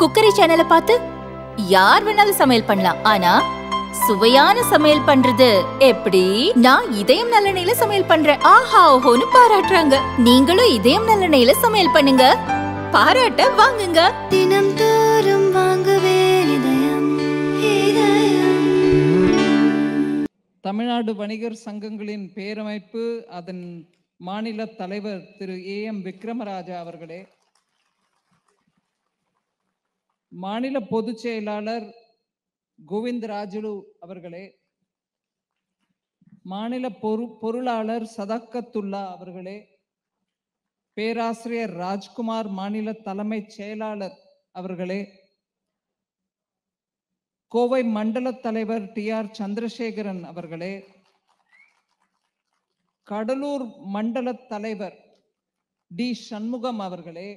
Cookery சேனலை பார்த்து யார் வேணாலும் சமையல் பண்ணலாம். ஆனா சுவையான சமையல் பண்றது எப்படி? நான் இதயம் நல்லெண்ணெயில சமையல் பண்றேன். ஆஹா ஓஹோன்னு பாராட்டுறாங்க. நீங்களும் இதயம் நல்லெண்ணெயில சமையல் பண்ணுங்க, பாராட்ட வாங்குங்க. தினம் தோறும் வாங்குவே இதயம் இதயம். தமிழ்நாடு வணிகர் சங்கங்களின் பேரமைப்பு அதன் மாநில தலைவர் திரு AM விக்ரமராஜா அவர்களே, மாநில பொதுச் செயலாளர் கோவிந்தராஜுலு அவர்களே, மாநில பொருளாளர் சதக்கத்துல்லா அவர்களே, பேராசிரியர் ராஜ்குமார் மாநில தலைமைச் செயலாளர் அவர்களே, கோவை மண்டல தலைவர் TR சந்திரசேகரன் அவர்களே, கடலூர் மண்டல தலைவர் D சண்முகம் அவர்களே,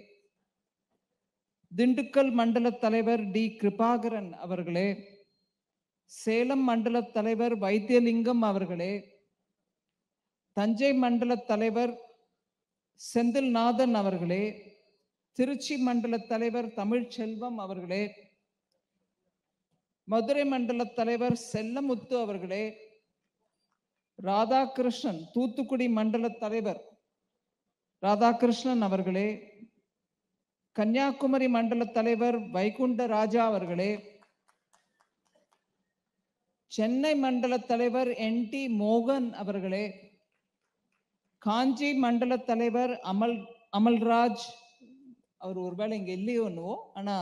திண்டுக்கல் மண்டல தலைவர் D கிருபாகரன் அவர்களே, சேலம் மண்டல தலைவர் வைத்தியலிங்கம் அவர்களே, தஞ்சை மண்டல தலைவர் செந்தில்நாதன் அவர்களே, திருச்சி மண்டல தலைவர் தமிழ்ச்செல்வம் அவர்களே, மதுரை மண்டல தலைவர் செல்லமுத்து அவர்களே, ராதாகிருஷ்ணன் தூத்துக்குடி மண்டல தலைவர் ராதாகிருஷ்ணன் அவர்களே, கன்னியாகுமரி மண்டல தலைவர் வைகுண்ட ராஜா அவர்களே, சென்னை மண்டல தலைவர் NT மோகன் அவர்களே, காஞ்சி மண்டல தலைவர் அமல்ராஜ் அவர் ஒருவேளை இங்க இல்லையோ, ஆனா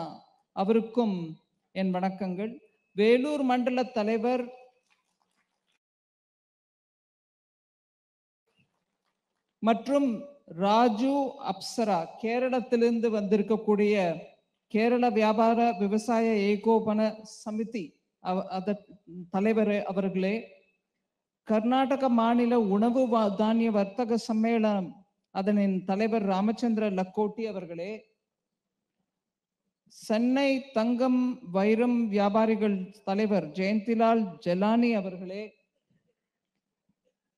அவருக்கும் என் வணக்கங்கள். வேலூர் மண்டல தலைவர் மற்றும் ராஜு அப்சரா, கேரளத்திலிருந்து வந்திருக்கக்கூடிய கேரள வியாபார விவசாய ஏகோபன சமிதி தலைவர் அவர்களே, கர்நாடக மாநில உணவு தானிய வர்த்தக சம்மேளனம் அதனின் தலைவர் ராமச்சந்திர லக்கோட்டி அவர்களே, சென்னை தங்கம் வைரம் வியாபாரிகள் தலைவர் ஜெயந்திலால் ஜெலானி அவர்களே,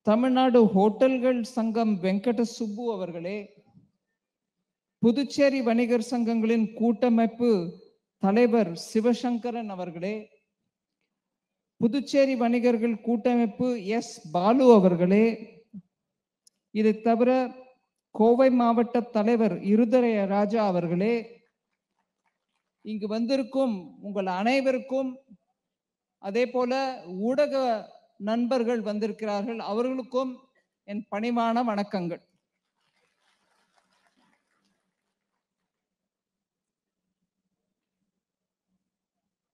தமிழ்நாடு ஹோட்டல்கள் சங்கம் வெங்கட சுப்பு அவர்களே, புதுச்சேரி வணிகர் சங்கங்களின் கூட்டமைப்பு தலைவர் சிவசங்கரன் அவர்களே, புதுச்சேரி வணிகர்கள் கூட்டமைப்பு S பாலு அவர்களே, இதை தவிர கோவை மாவட்ட தலைவர் இருதய ராஜா அவர்களே, இங்கு வந்திருக்கும் உங்கள் அனைவருக்கும், அதே போல ஊடக நண்பர்கள் வந்திருக்கிறார்கள், அவர்களுக்கும் என் பணிவான வணக்கங்கள்.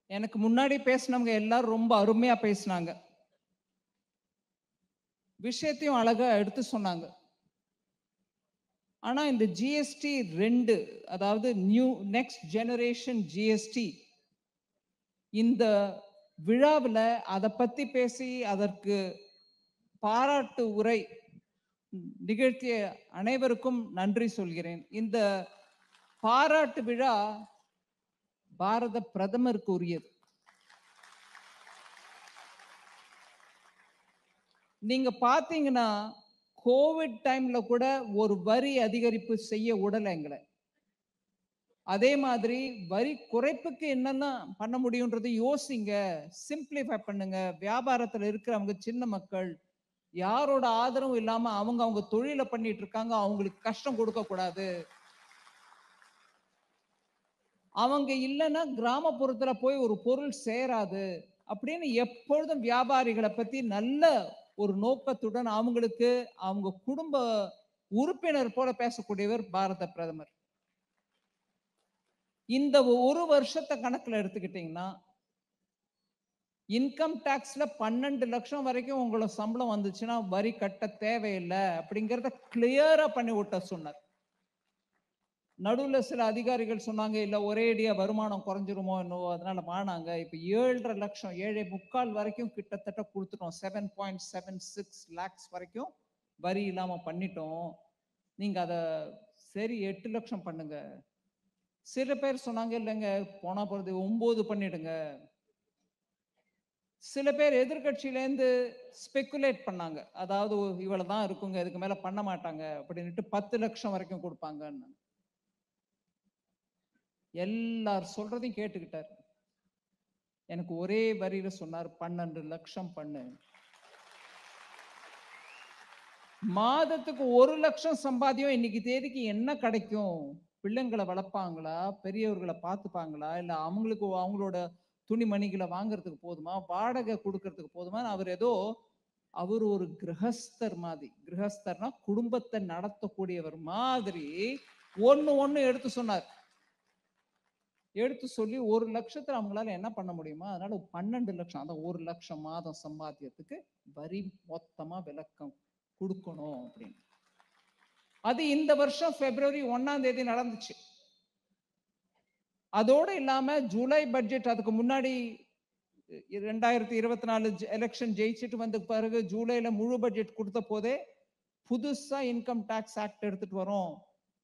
எனக்கு முன்னாடி பேசினவங்க எல்லாரும் ரொம்ப அருமையா பேசினாங்க, விஷயத்தையும் அழகா எடுத்து சொன்னாங்க. ஆனா இந்த GST 2, அதாவது நெக்ஸ்ட் ஜெனரேஷன் GST, இந்த விழாவில் அதை பத்தி பேசி அதற்கு பாராட்டு உரை நிகழ்த்திய அனைவருக்கும் நன்றி சொல்கிறேன். இந்த பாராட்டு விழா பாரத பிரதமருக்கு உரியது. நீங்க பாத்தீங்கன்னா கோவிட் டைம்ல கூட ஒரு வரி அதிகரிப்பு செய்ய உடல எங்களை. அதே மாதிரி வரி குறைப்புக்கு என்னென்ன பண்ண முடியும்ன்றது யோசிங்க, சிம்பிளிஃபை பண்ணுங்க. வியாபாரத்துல இருக்கிறவங்க சின்ன மக்கள் யாரோட ஆதரவும் இல்லாம அவங்க தொழிலை பண்ணிட்டு இருக்காங்க, அவங்களுக்கு கஷ்டம் கொடுக்க கூடாது. அவங்க இல்லைன்னா கிராமப்புறத்துல போய் ஒரு பொருள் சேராது அப்படின்னு எப்பொழுதும் வியாபாரிகளை பத்தி நல்ல ஒரு நோக்கத்துடன் அவங்களுக்கு அவங்க குடும்ப உறுப்பினர் போல பேசக்கூடியவர் பாரத பிரதமர். இந்த ஒரு வருஷத்தை கணக்குல எடுத்துக்கிட்டீங்கன்னா இன்கம் டாக்ஸ்ல 12 லட்சம் வரைக்கும் உங்களோட சம்பளம் வந்துச்சுன்னா வரி கட்ட தேவையில்லை அப்படிங்கிறத கிளியரா பண்ணி விட்ட சொன்னார். நடுவில் சில அதிகாரிகள் சொன்னாங்க, இல்ல ஒரேடியா வருமானம் குறைஞ்சிருமோ என்னவோ அதனால வானாங்க. இப்ப 7.5 லட்சம் 7.25 வரைக்கும் கிட்டத்தட்ட கொடுத்துட்டோம். 7.76 lakhs வரைக்கும் வரி இல்லாம பண்ணிட்டோம். நீங்க அத சரி 8 லட்சம் பண்ணுங்க. சில பேர் சொன்னாங்க, இல்லைங்க போனா போறது 9 பண்ணிடுங்க. சில பேர் எதிர்கட்சியிலேருந்து ஸ்பெகுலேட் பண்ணாங்க, அதாவது இவ்வளவுதான் இருக்குங்க, இதுக்கு மேல பண்ண மாட்டாங்க அப்படின்ட்டு 10 லட்சம் வரைக்கும் கொடுப்பாங்கன்னு. எல்லார் சொல்றதையும் கேட்டுக்கிட்டார். எனக்கு ஒரே வரியில சொன்னார், 12 லட்சம் பண்ணு. மாதத்துக்கு 1 லட்சம் சம்பாத்தியம் இன்னைக்கு தேதிக்கு என்ன கிடைக்கும்? பிள்ளைங்களை வளர்ப்பாங்களா, பெரியவர்களை பார்த்துப்பாங்களா, இல்ல அவங்களுக்கு அவங்களோட துணிமணிகளை வாங்குறதுக்கு போதுமா, வாடகை கொடுக்கறதுக்கு போதுமா? அவர் ஒரு கிரகஸ்தர் மாதிரி, கிரகஸ்தர்னா குடும்பத்தை நடத்தக்கூடியவர் மாதிரி ஒண்ணு எடுத்து சொன்னார். எடுத்து சொல்லி 1 லட்சத்துல அவங்களால என்ன பண்ண முடியுமா, அதனால 12 லட்சம், அந்த 1 லட்சம் மாதம் சம்பாத்தியத்துக்கு வரி மொத்தமா விலக்கம் கொடுக்கணும் அப்படின்னு. அது இந்த வருஷம் பிப்ரவரி 1ஆம் தேதி நடந்துச்சு. அதோடு இல்லாம ஜூலை பட்ஜெட், அதுக்கு முன்னாடி 2024 எலெக்ஷன் ஜெயிச்சுட்டு வந்த பிறகு ஜூலைல முழு பட்ஜெட் கொடுத்த போதே புதுசா இன்கம் டாக்ஸ் ஆக்ட் எடுத்துட்டு வரோம்,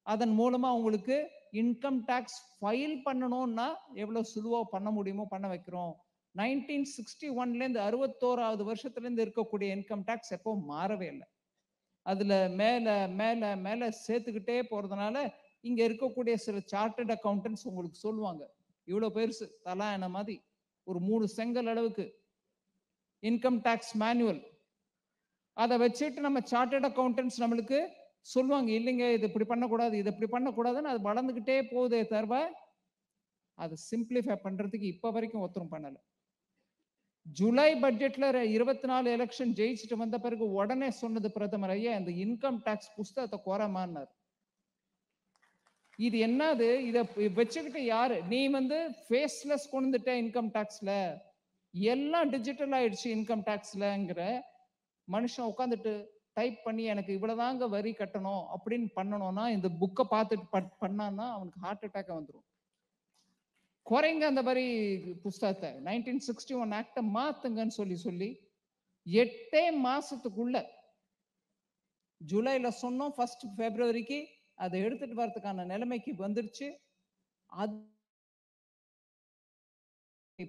அதன் மூலமா உங்களுக்கு இன்கம் டாக்ஸ் ஃபைல் பண்ணணும்னா எவ்வளவு சுலுவா பண்ண முடியுமோ பண்ண வைக்கிறோம். 1961லேருந்து 61வது வருஷத்துலேருந்து இருக்கக்கூடிய இன்கம் டாக்ஸ் எப்போ மாறவே இல்லை. அதுல மேல மேல மேல சேர்த்துக்கிட்டே போறதுனால இங்க இருக்கக்கூடிய சில சார்ட்டர்ட் அக்கௌண்டன்ட்ஸ் உங்களுக்கு சொல்லுவாங்க, இவ்வளவு பெருசு தலா என்ன மாதிரி ஒரு 3 செங்கல் அளவுக்கு இன்கம் டாக்ஸ் மேனுவல், அதை வச்சுட்டு நம்ம சார்ட்டர்ட் அக்கௌண்டன்ட்ஸ் நம்மளுக்கு சொல்லுவாங்க, இல்லைங்க இது இப்படி பண்ணக்கூடாது, இது இப்படி பண்ணக்கூடாதுன்னு. அது வளர்ந்துகிட்டே போகுதே தவிர அதை சிம்பிளிஃபை பண்றதுக்கு இப்ப வரைக்கும் ஒருத்தரும் பண்ணல. ஜூலை பட்ஜெட்ல 24 எலெக்ஷன் ஜெயிச்சுட்டு வந்த பிறகு உடனே சொன்னது பிரதமர், ஐயா இந்த இன்கம் டாக்ஸ் புஸ்தகத்தை குறைமான்னார். இது என்னது, இதை வச்சுக்கிட்டு யாரு நீ ஃபேஸ்லெஸ் கொண்டுட்ட இன்கம் டாக்ஸ்ல, எல்லாம் டிஜிட்டல் ஆயிடுச்சு இன்கம் டாக்ஸ்லங்கிற மனுஷன் உட்காந்துட்டு டைப் பண்ணி எனக்கு இவ்வளவுதாங்க வரி கட்டணும் அப்படின்னு பண்ணணும்னா, இந்த புக்கை பார்த்துட்டு பண்ணான்னா அவனுக்கு ஹார்ட் அட்டாக் வந்துடும். குறைங்க அந்த வரி புஸ்தகத்தை, 1961 ஆக்ட மாத்துங்கன்னு சொல்லி 8 மாசத்துக்குள்ள ஜூலைல சொன்னோம், 1 பிப்ரவரிக்கு அதை எடுத்துட்டு வரதுக்கான நிலைமைக்கு வந்துருச்சு. அது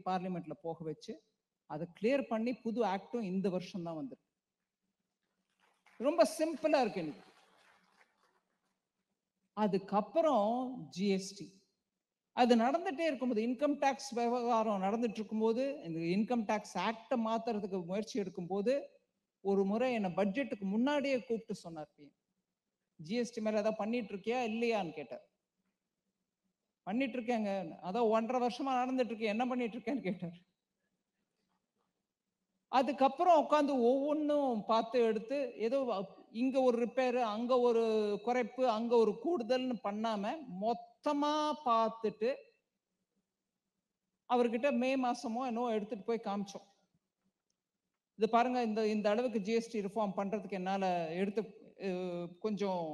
பார்லிமெண்ட்ல போக வச்சு அதை கிளியர் பண்ணி புது ஆக்டும் இந்த வருஷம் தான் வந்திருக்கு. ரொம்ப சிம்பிளா இருக்கு எனக்கு. அதுக்கப்புறம் ஜிஎஸ்டி அது நடந்துட்டே இருக்கும்போது, இன்கம் டாக்ஸ் விவகாரம் நடந்துட்டு இருக்கும்போது, இந்த இன்கம் டாக்ஸ் ஆக்ட மாத்துறதுக்கு முயற்சி எடுக்கும்போது ஒரு முறை என்ன பட்ஜெட்டுக்கு முன்னாடியே கூப்பிட்டு சொன்னார், ஜிஎஸ்டி மேல ஏதாவது பண்ணிட்டு இருக்கியா இல்லையான்னு கேட்டார். பண்ணிட்டு இருக்கேங்க, அதான் 1.5 வருஷமா நடந்துட்டு இருக்கேன், என்ன பண்ணிட்டு இருக்கேன்னு கேட்டார். அதுக்கப்புறம் உட்காந்து ஒவ்வொன்றும் பார்த்து எடுத்து, ஏதோ இங்க ஒரு ரிப்பேரு, அங்க ஒரு குறைப்பு, அங்க ஒரு கூடுதல்னு பண்ணாம மொத்தமா பார்த்துட்டு அவர்கிட்ட மே மாசமோ என்னோ எடுத்துட்டு போய் காமிச்சோம். இது பாருங்க, இந்த அளவுக்கு ஜிஎஸ்டி ரிஃபார்ம் பண்றதுக்கு என்னால எடுத்து கொஞ்சம்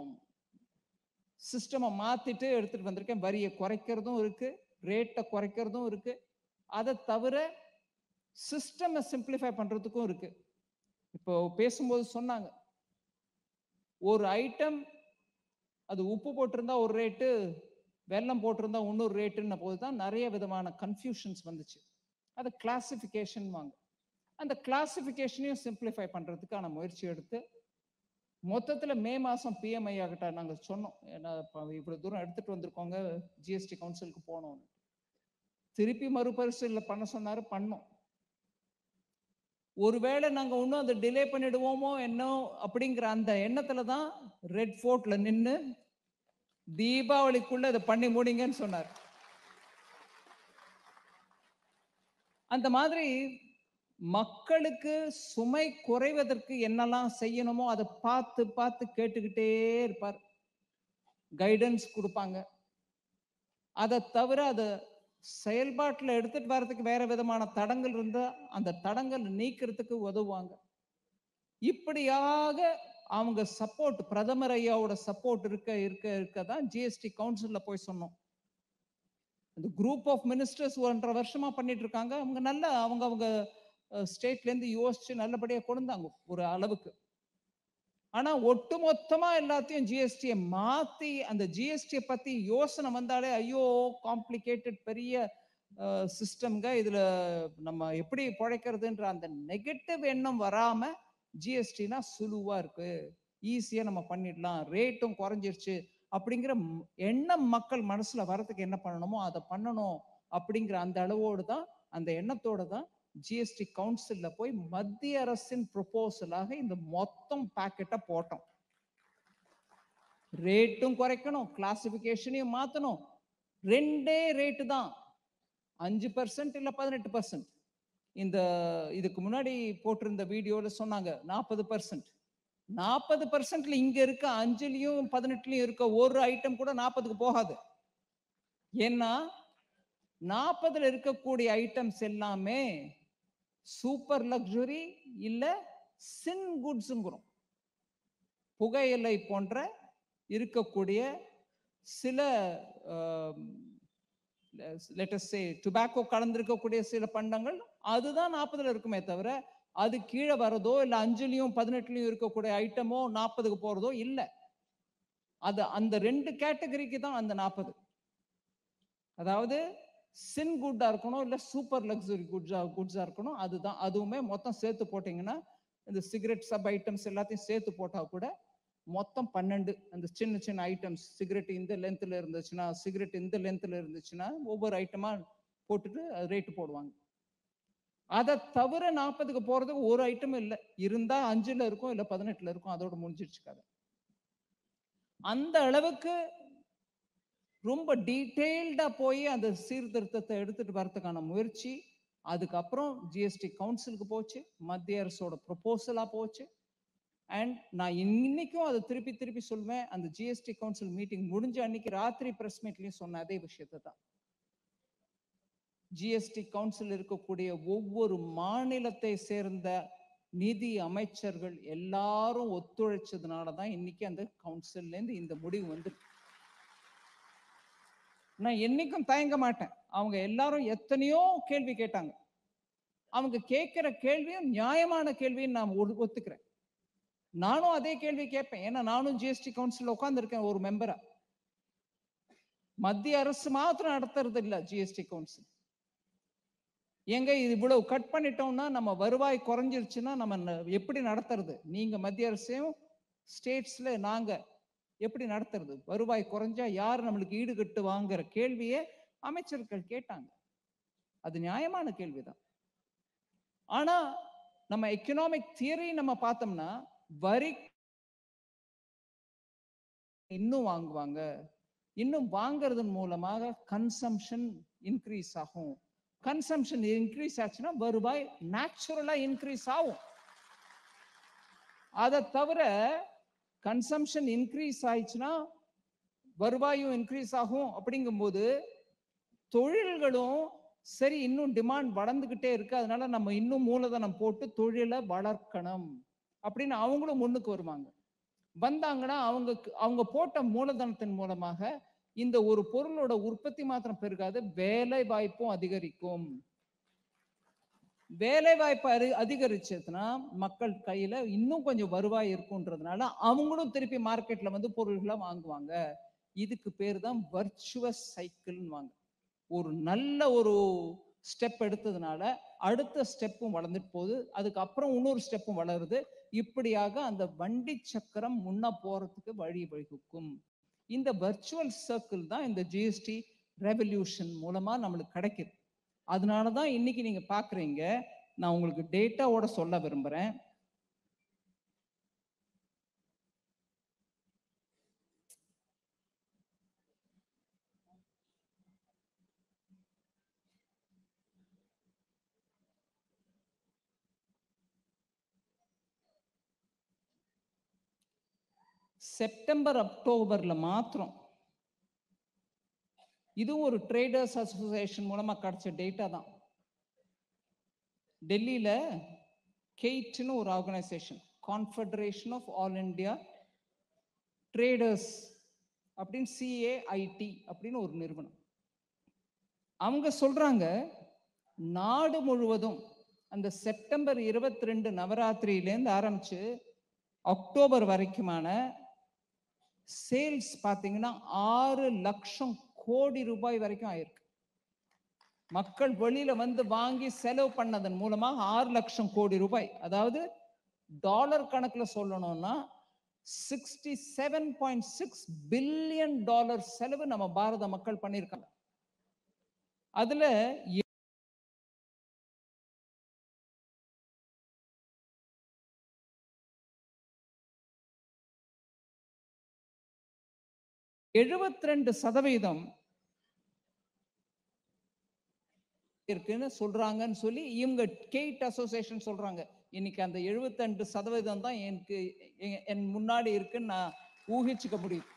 சிஸ்டமை மாத்திட்டு எடுத்துட்டு வந்திருக்கேன். வரியை குறைக்கிறதும் இருக்கு, ரேட்டை குறைக்கிறதும் இருக்கு, அதை தவிர சிஸ்டமை சிம்பிளிஃபை பண்றதுக்கும் இருக்கு. இப்போ பேசும்போது சொன்னாங்க, ஒரு ஐட்டம் அது உப்பு போட்டிருந்தா ஒரு ரேட்டு, வெல்லம் போட்டிருந்தா இன்னொரு ரேட்டுன்ன போதுதான் நிறைய விதமான கன்ஃபியூஷன்ஸ் வந்துச்சு. அது கிளாசிபிகேஷன் வாங்க. அந்த கிளாசிபிகேஷனையும் சிம்பிளிஃபை பண்றதுக்கான முயற்சி எடுத்து மொத்தத்துல மே மாசம் பிஎம்ஐ ஆகிட்ட நாங்க சொன்னோம், இவ்வளவு தூரம் எடுத்துட்டு வந்திருக்கோங்க, ஜிஎஸ்டி கவுன்சிலுக்கு போனோம். திருப்பி மறுபரிசீலனை பண்ண சொன்னாரு, பண்ணோம். ஒருவேளை நாங்க இன்னும் அதை டிலே பண்ணிடுவோமோ என்ன அப்படிங்கிற அந்த எண்ணத்துல தான் ரெட் ஃபோர்ட்ல நின்று தீபாவளிக்குள்ள இதை பண்ணி முடிங்கன்னு சொன்னார். அந்த மாதிரி மக்களுக்கு சுமை குறைவதற்கு என்னெல்லாம் செய்யணுமோ அதை பார்த்து பார்த்து கேட்டுக்கிட்டே இருப்பார், கைடன்ஸ் கொடுப்பாங்க. அதை தவிர அதை செயல்பாட்டில் எடுத்துட்டு வர்றதுக்கு வேற விதமான தடங்கள் இருந்தா அந்த தடங்கள் நீக்கிறதுக்கு உதவுவாங்க. இப்படியாக அவங்க சப்போர்ட், பிரதமர் ஐயாவோட சப்போர்ட் இருக்க தான் ஜிஎஸ்டி கவுன்சில்ல போய் சொன்னோம். இந்த குரூப் ஆஃப் மினிஸ்டர்ஸ் 1.5 வருஷமா பண்ணிட்டு இருக்காங்க. அவங்க நல்ல அவங்க ஸ்டேட்ல இருந்து யோசிச்சு நல்லபடியா கொடுத்தாங்க ஒரு அளவுக்கு. ஆனா ஒட்டுமொத்தமா எல்லாத்தையும் ஜிஎஸ்டியை மாத்தி, அந்த ஜிஎஸ்டியை பத்தி யோசனை வந்தாலே ஐயோ காம்ப்ளிகேட்டட் பெரிய சிஸ்டம்ங்க, இதுல நம்ம எப்படி பிழைக்கிறதுன்ற அந்த நெகட்டிவ் எண்ணம் வராம ஜிஎஸ்டினா சுலுவா இருக்கு, ஈஸியா நம்ம பண்ணிடலாம், ரேட்டும் குறைஞ்சிருச்சு, அப்படிங்கிற எண்ணம் மக்கள் மனசுல வரதுக்கு என்ன பண்ணணுமோ அதை பண்ணணும் அப்படிங்கிற அந்த அளவோடு தான், அந்த எண்ணத்தோட தான் ஜிஎஸ்டி கவுன்சில்ல போய் மத்திய அரசின் ப்ரொபோசலாக இந்த மொத்தம் பாக்கெட்டை போட்டோம். ரேட்டும் குறைக்கணும், கிளாசிபிகேஷனையும் மாத்தணும். ரெண்டே ரேட்டு தான், 5% இல்ல 18%. இந்த இதுக்கு முன்னாடி போட்டிருந்த வீடியோல சொன்னாங்க 40%. 40%ல இங்க இருக்க 5லயும் 18லயும் இருக்க ஒரு ஐட்டம் கூட 40க்கு போகாது. ஏன்னா 40ல இருக்கக்கூடிய ஐட்டம்ஸ் எல்லாமே சூப்பர் லக்ஸுரி இல்ல சின் குட்ஸ்ங்கிறோம். புகையிலை போன்ற இருக்கக்கூடிய சில let us say டுபாக்கோ கலந்திருக்கக்கூடிய சில பண்டங்கள் அதுதான் 40ல இருக்குமே தவிர, அது கீழே வரதோ இல்ல 5லயும் 18லயும் இருக்கக்கூடிய ஐட்டமோ 40க்கு போறதோ இல்ல. அது அந்த ரெண்டு கேட்டகரிக்கு தான் அந்த 40. அதாவது சின் குட்டா இருக்கணும் இல்ல சூப்பர் லக்ஸுரி குட்ஸா இருக்கணும். அதுதான், அதுவுமே மொத்தம் சேர்த்து போட்டீங்கன்னா இந்த சிகரெட் சப் ஐட்டம்ஸ் எல்லாத்தையும் சேர்த்து போட்டா கூட மொத்தம் 12. அந்த சின்ன சின்ன ஐட்டம்ஸ், சிகரெட் இந்த லென்த்ல இருந்துச்சுன்னா, சிகரெட் இந்த லென்த்ல இருந்துச்சுன்னா ஒவ்வொரு ஐட்டமா போட்டுட்டு ரேட்டு போடுவாங்க. அதை தவிர 40க்கு போறதுக்கு ஒரு ஐட்டம் இல்லை. இருந்தா 5ல இருக்கும் இல்ல 18ல இருக்கும், அதோட முடிஞ்சிருச்சு கதை. அந்த அளவுக்கு ரொம்ப டீட்டெயில்டா போய் அந்த சீர்திருத்தத்தை எடுத்துட்டு வரதுக்கான முயற்சி. அதுக்கப்புறம் ஜிஎஸ்டி கவுன்சிலுக்கு போச்சு, மத்திய அரசோட ப்ரொபோசலா போச்சு. அண்ட் நான் இன்னைக்கும் அதை திருப்பி திருப்பி சொல்வேன், அந்த ஜிஎஸ்டி கவுன்சில் மீட்டிங் முடிஞ்ச அன்னைக்கு ராத்திரி பிரஸ் மீட்லயும் சொன்ன அதே விஷயத்தை தான். ஜிஎஸ்டி கவுன்சில் இருக்கக்கூடிய ஒவ்வொரு மாநிலத்தை சேர்ந்த நிதி அமைச்சர்கள் எல்லாரும் ஒத்துழைச்சதுனால தான் இன்னைக்கு அந்த கவுன்சில்ல இருந்து இந்த முடிவு வந்து. நான் என்னைக்கும் தயங்க மாட்டேன். அவங்க எல்லாரும் எத்தனையோ கேள்வி கேட்டாங்க. அவங்க கேட்கிற கேள்வியும் நியாயமான கேள்வின்னு நான் ஒத்துக்கிறேன். நானும் அதே கேள்வி கேட்பேன். ஏன்னா நானும் ஜிஎஸ்டி கவுன்சில் உட்கார்ந்துருக்கேன் ஒரு மெம்பரா. மத்திய அரசு மாத்திரம் நடத்துறது இல்ல ஜிஎஸ்டி கவுன்சில். எங்க இது இவ்வளவு கட் பண்ணிட்டோம்னா நம்ம வருவாய் குறைஞ்சிருச்சுன்னா நம்ம எப்படி நடத்துறது? நீங்க மத்திய அரசையும் ஸ்டேட்ஸ்ல நாங்க எப்படி நடத்துறது? வருவாய் குறைஞ்சா யார் நம்மளுக்கு ஈடுகட்டு வாங்குற கேள்வியே அமைச்சர்கள் கேட்டாங்க. அது நியாயமான கேள்விதான். ஆனா நம்ம எக்கனாமிக் தியரி நம்ம பார்த்தோம்னா வரி இன்னும் வாங்குவாங்க. இன்னும் வாங்குறதன் மூலமாக கன்சம்ஷன் இன்க்ரீஸ் ஆகும். கன்சம்ஷன் இன்க்ரீஸ் ஆச்சுன்னா வருவாய் நேச்சுரலா இன்க்ரீஸ் ஆகும். அதை தவிர கன்சம்ஷன் இன்க்ரீஸ் ஆயிடுச்சுன்னா வருவாயும் இன்க்ரீஸ் ஆகும். அப்படிங்கும்போது தொழில்களும் சரி இன்னும் டிமாண்ட் வளர்ந்துகிட்டே இருக்கு, அதனால நம்ம இன்னும் மூலதனம் போட்டு தொழிலை வளர்க்கணும் அப்படின்னு அவங்களும் முன்னுக்கு வருவாங்க. வந்தாங்கன்னா அவங்க போட்ட மூலதனத்தின் மூலமாக இந்த ஒரு பொருளோட உற்பத்தி மாத்திரம் பெருகாது, வேலை வாய்ப்பும் அதிகரிக்கும். வேலை வாய்ப்பு அதிகரிச்சதுன்னா மக்கள் கையில இன்னும் கொஞ்சம் வருவாய் இருக்குன்றதுனால அவங்களும் திருப்பி மார்க்கெட்ல வந்து பொருள்களை வாங்குவாங்க. இதுக்கு பேர் தான் வர்ச்சுவஸ் சைக்கிள்னு வாங்க. ஒரு நல்ல ஒரு ஸ்டெப் எடுத்ததுனால அடுத்த ஸ்டெப்பும் வளர்ந்துட்டு போகுது, அதுக்கப்புறம் இன்னொரு ஸ்டெப்பும் வளருது. இப்படியாக அந்த வண்டி சக்கரம் முன்ன போறதுக்கு வழி வகுக்கும். இந்த வர்ச்சுவல் சர்க்கிள் தான் இந்த ஜிஎஸ்டி ரெவல்யூஷன் மூலமா நம்மளுக்கு கிடைக்குது. அதனாலதான் இன்னைக்கு நீங்க பாக்குறீங்க. நான் உங்களுக்கு டேட்டாவோட சொல்ல விரும்புறேன். செப்டம்பர் அக்டோபர்ல மாத்திரம், இது ஒரு ட்ரேடர்ஸ் அசோசியேஷன் மூலமா கிடைச்ச டேட்டா தான். டெல்லியில கெய்ட்னு ஒரு organisation, confederation of all India traders அப்படின்னு CAIT அப்படின்னு ஒரு நிறுவனம். அவங்க சொல்றாங்க நாடு முழுவதும் அந்த செப்டம்பர் 22 நவராத்திரியிலேருந்து ஆரம்பிச்சு அக்டோபர் வரைக்குமான சேல்ஸ் பார்த்தீங்கன்னா 6 லட்சம் கோடி ரூபாய் வரைக்கும் ஆயிருக்கு. மக்கள் வெளியில வந்து வாங்கி செலவு பண்ணதன் மூலமாக 6 லட்சம் கோடி ரூபாய். அதாவது டாலர் கணக்குல சொல்லணும்னா $67.6 பில்லியன் செலவு நம்ம பாரத மக்கள் பண்ணியிருக்காங்க. அதுல 72% இருக்குன்னு சொல்றாங்கன்னு சொல்லி இவங்க கேட் அசோசியேஷன் சொல்றாங்க. இன்னைக்கு அந்த 72% தான் எனக்கு என் முன்னாடி இருக்குன்னு நான் ஊகிச்சுக்க முடியும்.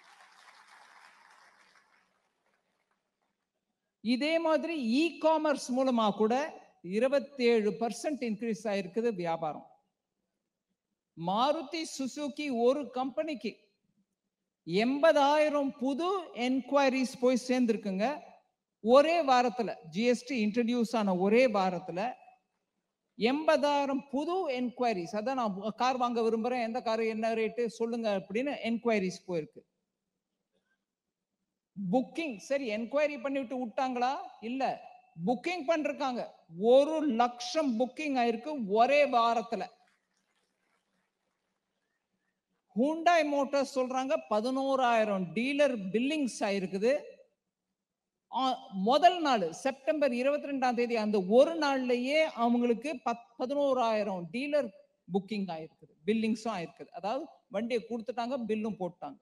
இதே மாதிரி இ காமர்ஸ் மூலமா கூட 27% இன்க்ரீஸ் ஆயிருக்குது வியாபாரம். மாருதி சுசுகி ஒரு கம்பெனிக்கு 80,000 புது என்கொயரிஸ் போய் சேர்ந்திருக்குங்க ஒரே வாரத்துல. ஜிஎஸ்டி இன்ட்ரடியூஸ் ஆன ஒரே வாரத்துல 80,000 புது என்கொயரிஸ். அதான் நான் கார் வாங்க விரும்புறேன், எந்த கார் என்ன ரேட்டு சொல்லுங்க அப்படின்னு என்கொயரிஸ் போயிருக்கு. புக்கிங் சரி என்கொயரி பண்ணிட்டு விட்டாங்களா? இல்ல, புக்கிங் பண்ணிருக்காங்க. 1,00,000 புக்கிங் ஆயிருக்கு ஒரே வாரத்துல. ஹூண்டாய் மோட்டார்ஸ் சொல்றாங்க 11,000 டீலர் பில்லிங்ஸ் ஆயிருக்குது. முதல் நாள் செப்டம்பர் 22ஆம் தேதி அந்த ஒரு நாள்லயே அவங்களுக்கு 11,000 டீலர் புக்கிங் ஆயிருக்குது, பில்லிங்ஸும் ஆயிருக்குது. அதாவது வண்டியை கொடுத்துட்டாங்க, பில்லும் போட்டாங்க.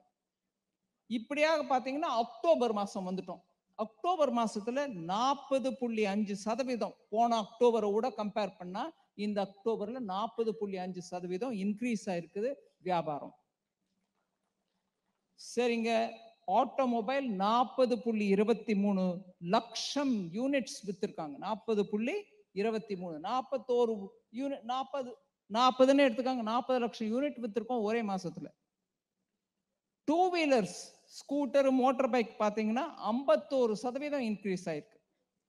இப்படியாக பாத்தீங்கன்னா அக்டோபர் மாசம் வந்துட்டோம். அக்டோபர் மாசத்துல 40.5% போன அக்டோபரை விட கம்பேர் பண்ணா இந்த அக்டோபர்ல 40.5% இன்க்ரீஸ் ஆயிருக்குது வியாபாரம். சரிங்க, ஆட்டோமொபைல் 40.23 லட்சம் யூனிட்ஸ் வித்திருக்காங்க. 40.23 41 யூனிட் 40ன்னு எடுத்துக்காங்க, 40 லட்சம் யூனிட் வித்திருக்கோம் ஒரே மாசத்துல. Two wheelers scooter motor bike பாத்தீங்கன்னா 51% இன்க்ரீஸ் ஆயிருக்கு.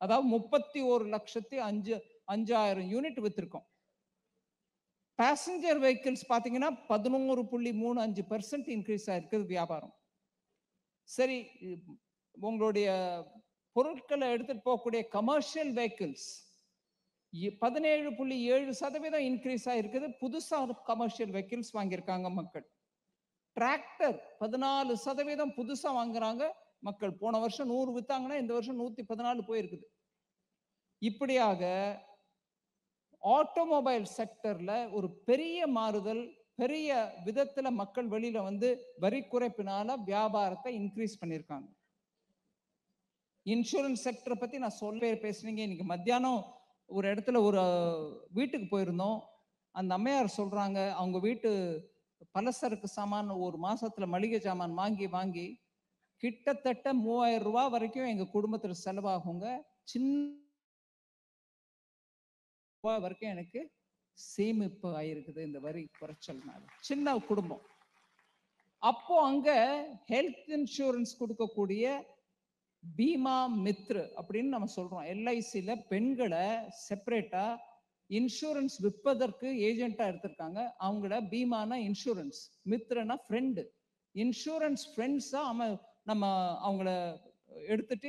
அதாவது 31,05,000 யூனிட் வித்திருக்கோம். பேசஞ்சர் வெஹிக்கிள்ஸ் பாத்தீங்கன்னா 11.35% இன்க்ரீஸ் ஆயிருக்கு வியாபாரம். சரி, உங்களுடைய பொருட்களை எடுத்துட்டு போகக்கூடிய கமர்ஷியல் வெஹிக்கிள்ஸ் 17.7% இன்க்ரீஸ் ஆயிருக்குது. புதுசா கமர்ஷியல் வெஹிக்கிள்ஸ் வாங்கியிருக்காங்க மக்கள். டிராக்டர் 14% புதுசா வாங்குறாங்க மக்கள். போன வருஷம் 100 வித்தாங்கன்னா இந்த வருஷம் 114 போயிருக்குது. இப்படியாக ஆட்டோமொபைல் செக்டர்ல ஒரு பெரிய மாறுதல், பெரிய விதத்துல மக்கள் வெளியில வந்து வரி குறைப்பினால வியாபாரத்தை இன்க்ரீஸ் பண்ணிருக்காங்க. இன்சூரன்ஸ் செக்டரை பத்தி நான் பேசுனீங்க. இன்னைக்கு மத்தியானம் ஒரு இடத்துல ஒரு வீட்டுக்கு போயிருந்தோம். அந்த அம்மையார் சொல்றாங்க, அவங்க வீட்டு பலசரக்கு சாமான் ஒரு மாசத்துல மளிகை சாமான் வாங்கி வாங்கி கிட்டத்தட்ட 3,000 ரூபாய் வரைக்கும் எங்க குடும்பத்துல செலவாகுங்க. சின்ன வரைக்கும் எனக்கு சேமிப்பு ஆயிருக்குது இந்த வரி குறைச்சல்னால. சின்ன குடும்பம். அப்போ அங்க ஹெல்த் இன்சூரன்ஸ் கொடுக்கக்கூடிய பீமா மித்ரு அப்படின்னு நம்ம சொல்றோம். எல்ஐசில பெண்களை செப்பரேட்டா இன்சூரன்ஸ் விற்பதற்கு ஏஜென்ட்டா எடுத்திருக்காங்க. அவங்கள பீமானா இன்சூரன்ஸ், மித்ரனா ஃப்ரெண்டு. இன்சூரன்ஸ் ஃப்ரெண்ட்ஸா நம்ம அவங்கள எடுத்துட்டு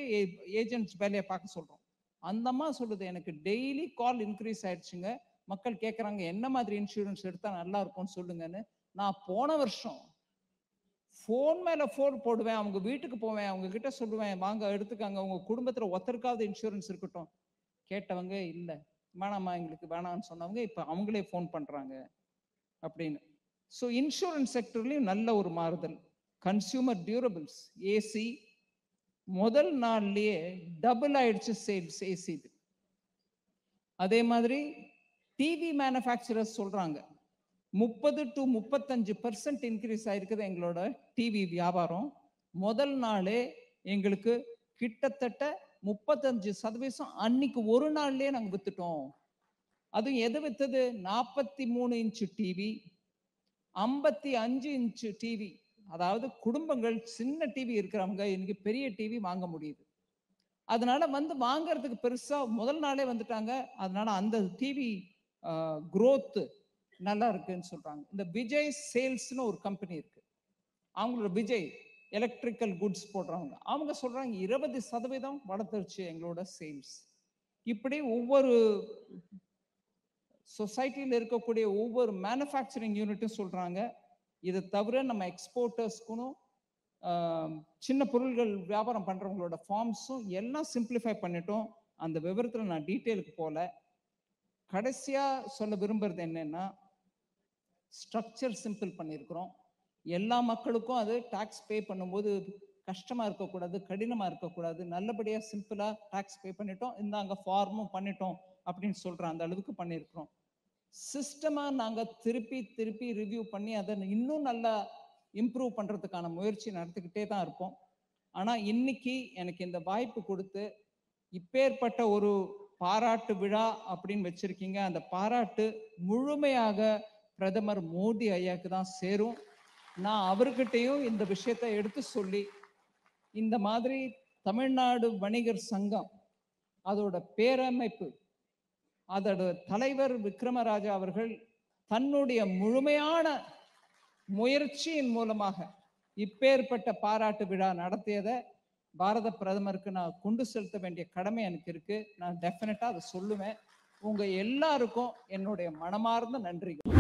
ஏஜென்ட்ஸ் வேலையை பார்க்க சொல்றோம். அந்த அம்மா சொல்லுது, எனக்கு டெய்லி கால் இன்க்ரீஸ் ஆயிடுச்சுங்க. மக்கள் கேட்குறாங்க என்ன மாதிரி இன்சூரன்ஸ் எடுத்தா நல்லா இருக்கும்னு சொல்லுங்கன்னு. நான் போன வருஷம் ஃபோன் மேல ஃபோன் போடுவேன், அவங்க வீட்டுக்கு போவேன், அவங்க கிட்ட சொல்லுவேன் வாங்க எடுத்துக்காங்க, உங்க குடும்பத்துல ஒருத்தருக்காவது இன்சூரன்ஸ் இருக்கட்டும். கேட்டவங்க இல்ல வேணாமா எங்களுக்கு வேணாம்னு சொன்னவங்க இப்ப அவங்களே ஃபோன் பண்றாங்க அப்படின்னு. ஸோ இன்சூரன்ஸ் செக்டர்லயும் நல்ல ஒரு மாறுதல். கன்சியூமர் டியூரபிள்ஸ் ஏசி முதல் நாள்லயே டபுள் ஆயிடுச்சு சேல்ஸ் ஏசி. அதே மாதிரி டிவி மேனுஃபேக்சரர்ஸ் சொல்றாங்க 30 to 35% இன்க்ரீஸ் ஆயிருக்குது எங்களோட டிவி வியாபாரம். முதல் நாளே எங்களுக்கு கிட்டத்தட்ட 35% அன்னைக்கு ஒரு நாள்லயே நாங்க வித்துட்டோம். அதுவும் எது வித்தது? 43 இன்ச்சு டிவி, 55 இன்ச்சு டிவி. அதாவது குடும்பங்கள் சின்ன டிவி இருக்கிறவங்க இன்னைக்கு பெரிய டிவி வாங்க முடியுது. அதனால வந்து வாங்கறதுக்கு பெருசா முதல் நாளே வந்துட்டாங்க. அதனால அந்த டிவி growth நல்லா இருக்குன்னு சொல்றாங்க. இந்த விஜய் சேல்ஸ்னு ஒரு கம்பெனி இருக்கு, அவங்களோட விஜய் எலக்ட்ரிக்கல் குட்ஸ் போடுறவங்க, அவங்க சொல்றாங்க 20% வளர்த்துருச்சு எங்களோட சேல்ஸ். இப்படி ஒவ்வொரு சொசைட்டியில் இருக்கக்கூடிய ஒவ்வொரு மேனுஃபேக்சரிங் யூனிட்டும் சொல்றாங்க இதை தவிர நம்ம எக்ஸ்போர்ட்டர்ஸ்க்கும் சின்ன பொருள்கள் வியாபாரம் பண்றவங்களோட ஃபார்ம்ஸும் எல்லாம் சிம்பிளிஃபை பண்ணிட்டோம். அந்த விவரத்தில் நான் டீட்டெயிலுக்கு போல. கடைசியா சொல்ல விரும்புறது என்னன்னா, ஸ்ட்ரக்சர் சிம்பிள் பண்ணியிருக்கிறோம். எல்லா மக்களுக்கும் அது டாக்ஸ் பே பண்ணும்போது கஷ்டமா இருக்கக்கூடாது, கடினமா இருக்கக்கூடாது, நல்லபடியா சிம்பிளா டாக்ஸ் பே பண்ணிட்டோம். இந்தாங்க ஃபார்மும் பண்ணிட்டோம் அப்படின்னு சொல்றோம். அந்த அளவுக்கு பண்ணியிருக்கிறோம். சிஸ்டமா நாங்க திருப்பி திருப்பி ரிவ்யூ பண்ணி அதை இன்னும் நல்லா இம்ப்ரூவ் பண்றதுக்கான முயற்சி நடத்திக்கிட்டே தான் இருப்போம். ஆனா இன்னைக்கு எனக்கு இந்த வாய்ப்பு கொடுத்து இப்பேற்பட்ட ஒரு பாராட்டு விழா அப்படின்னு வச்சிருக்கீங்க. அந்த பாராட்டு முழுமையாக பிரதமர் மோடி ஐயாக்கு தான் சேரும். நான் அவர்கிட்டையும் இந்த விஷயத்தை எடுத்து சொல்லி, இந்த மாதிரி தமிழ்நாடு வணிகர் சங்கம் அதோட பேரமைப்பு, அதோட தலைவர் விக்ரமராஜா அவர்கள் தன்னுடைய முழுமையான முயற்சியின் மூலமாக இப்பேற்பட்ட பாராட்டு விழா நடத்தியதை பாரத பிரதமருக்கு நான் கொண்டு செலுத்த வேண்டிய கடமை எனக்கு இருக்கு. நான் டெஃபினட்டா அதை சொல்லுவேன். உங்க எல்லாருக்கும் என்னுடைய மனமார்ந்த நன்றிகள்.